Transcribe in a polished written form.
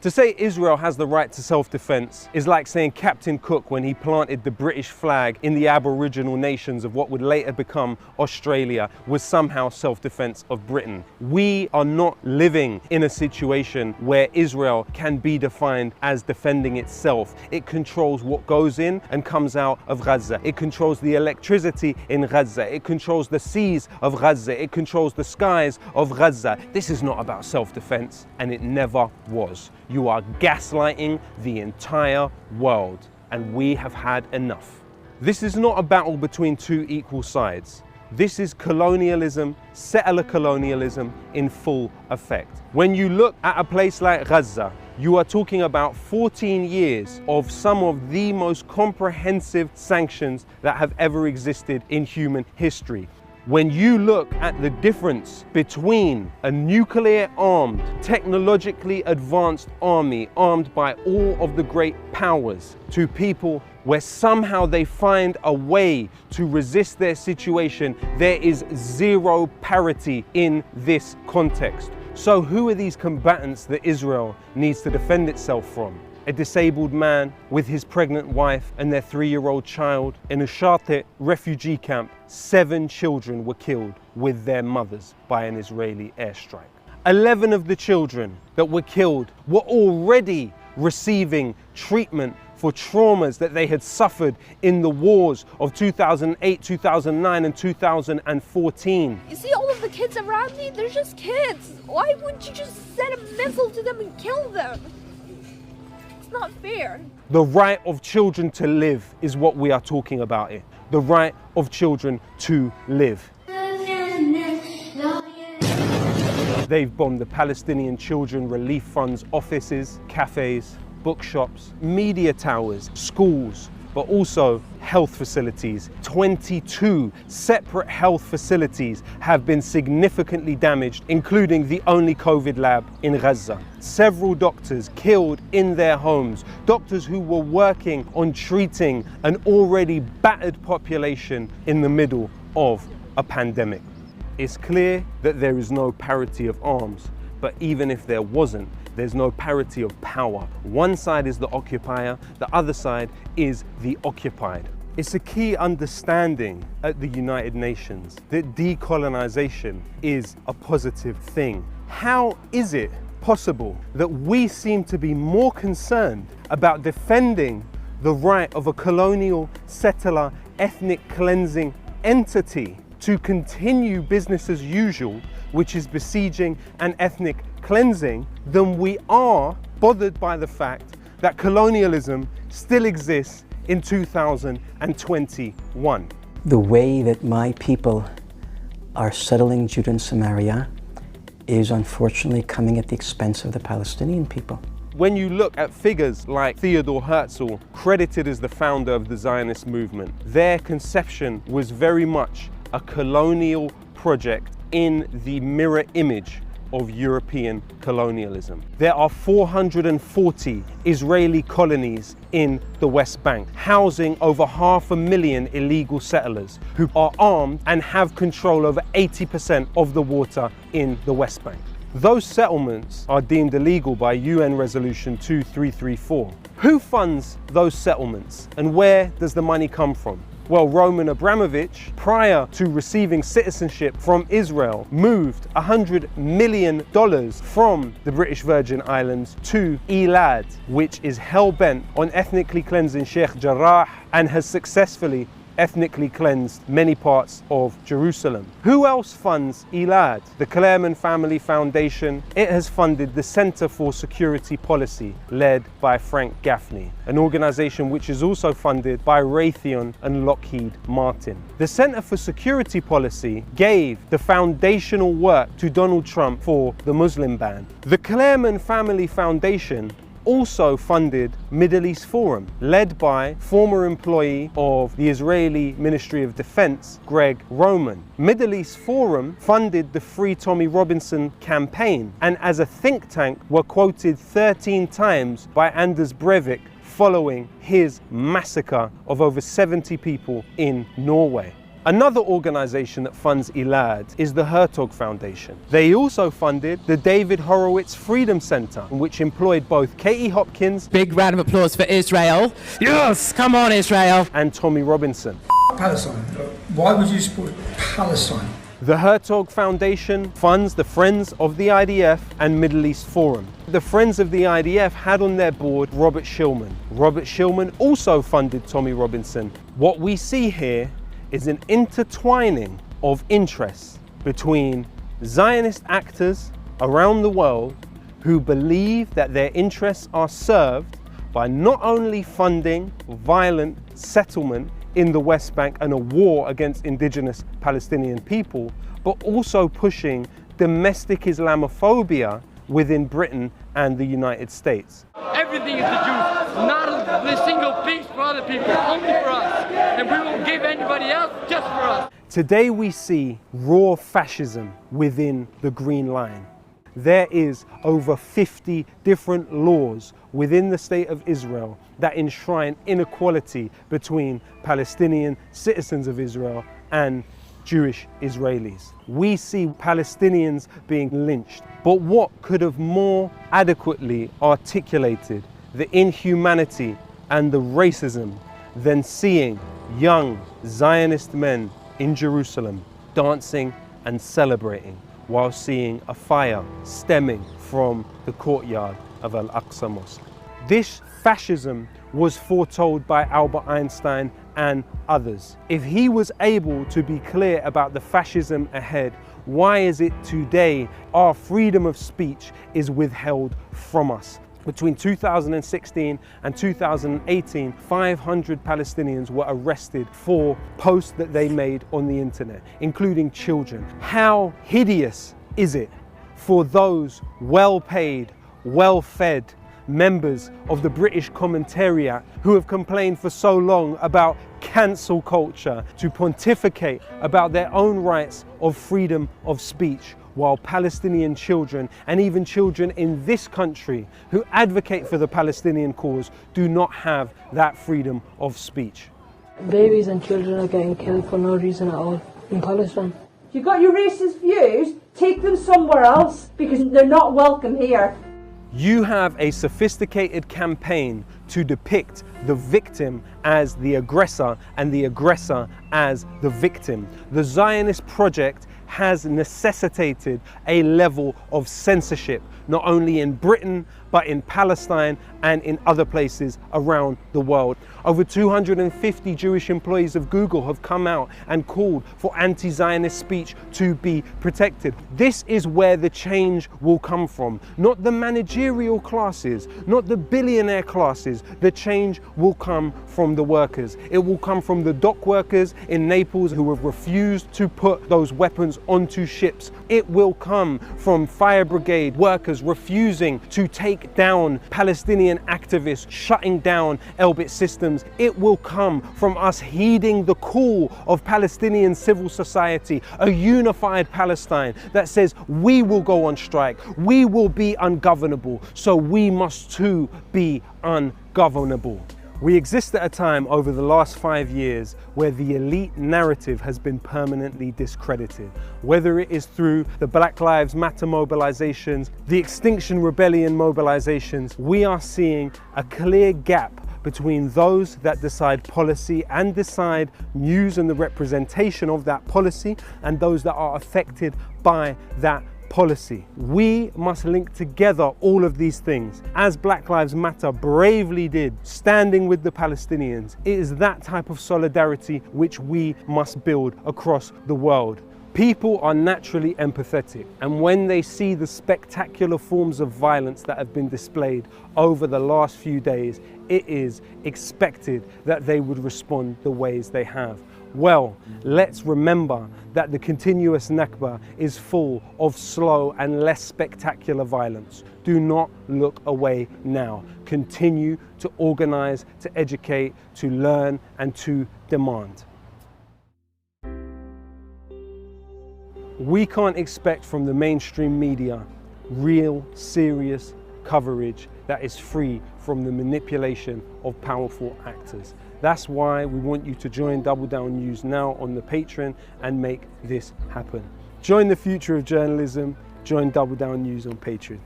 To say Israel has the right to self-defense is like saying Captain Cook, when he planted the British flag in the Aboriginal nations of what would later become Australia, was somehow self-defense of Britain. We are not living in a situation where Israel can be defined as defending itself. It controls what goes in and comes out of Gaza. It controls the electricity in Gaza. It controls the seas of Gaza. It controls the skies of Gaza. This is not about self-defense, and it never was. You are gaslighting the entire world, and we have had enough. This is not a battle between two equal sides. This is colonialism, settler colonialism in full effect. When you look at a place like Gaza, you are talking about 14 years of some of the most comprehensive sanctions that have ever existed in human history. When you look at the difference between a nuclear-armed, technologically advanced army armed by all of the great powers to people where somehow they find a way to resist their situation, there is zero parity in this context. So who are these combatants that Israel needs to defend itself from? A disabled man with his pregnant wife and their 3-year-old child. In a Shateh refugee camp, 7 children were killed with their mothers by an Israeli airstrike. 11 of the children that were killed were already receiving treatment for traumas that they had suffered in the wars of 2008, 2009 and 2014. You see all of the kids around me? They're just kids. Why wouldn't you just send a missile to them and kill them? It's not fair. The right of children to live is what we are talking about here. The right of children to live. They've bombed the Palestinian Children Relief Fund's offices, cafes, bookshops, media towers, schools, but also health facilities. 22 separate health facilities have been significantly damaged, including the only COVID lab in Gaza. Several doctors killed in their homes, doctors who were working on treating an already battered population in the middle of a pandemic. It's clear that there is no parity of arms, but even if there wasn't, there's no parity of power. One side is the occupier, the other side is the occupied. It's a key understanding at the United Nations that decolonization is a positive thing. How is it possible that we seem to be more concerned about defending the right of a colonial, settler, ethnic cleansing entity to continue business as usual, which is besieging and ethnic cleansing, than we are bothered by the fact that colonialism still exists in 2021. The way that my people are settling Judah and Samaria is unfortunately coming at the expense of the Palestinian people. When you look at figures like Theodor Herzl, credited as the founder of the Zionist movement, their conception was very much a colonial project in the mirror image of European colonialism. There are 440 Israeli colonies in the West Bank, housing over 500,000 illegal settlers who are armed and have control over 80% of the water in the West Bank. Those settlements are deemed illegal by UN Resolution 2334. Who funds those settlements and where does the money come from? Well, Roman Abramovich, prior to receiving citizenship from Israel, moved $100 million from the British Virgin Islands to Elad, which is hell-bent on ethnically cleansing Sheikh Jarrah and has successfully ethnically cleansed many parts of Jerusalem. Who else funds Elad? The Clermont Family Foundation. It has funded the Center for Security Policy, led by Frank Gaffney, an organization which is also funded by Raytheon and Lockheed Martin. The Center for Security Policy gave the foundational work to Donald Trump for the Muslim ban. The Clermont Family Foundation also funded Middle East Forum, led by former employee of the Israeli Ministry of Defense, Greg Roman. Middle East Forum funded the Free Tommy Robinson campaign, and as a think tank were quoted 13 times by Anders Breivik following his massacre of over 70 people in Norway. Another organization that funds Elad is the Hertog Foundation. They also funded the David Horowitz Freedom Center, which employed both Katie Hopkins, big round of applause for Israel. Yes, come on Israel. And Tommy Robinson. Palestine. Why would you support Palestine? The Hertog Foundation funds the Friends of the IDF and Middle East Forum. The Friends of the IDF had on their board Robert Shillman. Robert Shillman also funded Tommy Robinson. What we see here is an intertwining of interests between Zionist actors around the world who believe that their interests are served by not only funding violent settlement in the West Bank and a war against indigenous Palestinian people, but also pushing domestic Islamophobia within Britain and the United States. Everything is the Jews, not a single piece for other people, only for us. And we won't give anybody else, just for us. Today we see raw fascism within the Green Line. There is over 50 different laws within the state of Israel that enshrine inequality between Palestinian citizens of Israel and Jewish Israelis. We see Palestinians being lynched, but what could have more adequately articulated the inhumanity and the racism than seeing young Zionist men in Jerusalem dancing and celebrating while seeing a fire stemming from the courtyard of Al-Aqsa Mosque. This fascism was foretold by Albert Einstein and others. If he was able to be clear about the fascism ahead, why is it today our freedom of speech is withheld from us? Between 2016 and 2018, 500 Palestinians were arrested for posts that they made on the internet, including children. How hideous is it for those well-paid, well-fed members of the British commentariat who have complained for so long about cancel culture to pontificate about their own rights of freedom of speech, while Palestinian children and even children in this country who advocate for the Palestinian cause do not have that freedom of speech. Babies and children are getting killed for no reason at all in Palestine. If you've got your racist views, take them somewhere else because they're not welcome here. You have a sophisticated campaign to depict the victim as the aggressor and the aggressor as the victim. The Zionist project has necessitated a level of censorship, not only in Britain, but in Palestine and in other places around the world. Over 250 Jewish employees of Google have come out and called for anti-Zionist speech to be protected. This is where the change will come from. Not the managerial classes, not the billionaire classes. The change will come from the workers. It will come from the dock workers in Naples who have refused to put those weapons onto ships. It will come from fire brigade workers refusing to take down Palestinian activists, shutting down Elbit systems. It will come from us heeding the call of Palestinian civil society, a unified Palestine that says we will go on strike, we will be ungovernable, so we must too be ungovernable. We exist at a time over the last 5 years where the elite narrative has been permanently discredited. Whether it is through the Black Lives Matter mobilizations, the Extinction Rebellion mobilizations, we are seeing a clear gap between those that decide policy and decide news and the representation of that policy and those that are affected by that policy. We must link together all of these things, as Black Lives Matter bravely did, standing with the Palestinians. It is that type of solidarity which we must build across the world. People are naturally empathetic, and when they see the spectacular forms of violence that have been displayed over the last few days, it is expected that they would respond the ways they have. Well, let's remember that the continuous Nakba is full of slow and less spectacular violence. Do not look away now. Continue to organize, to educate, to learn, and to demand. We can't expect from the mainstream media real, serious coverage that is free from the manipulation of powerful actors. That's why we want you to join Double Down News now on the Patreon and make this happen. Join the future of journalism. Join Double Down News on Patreon.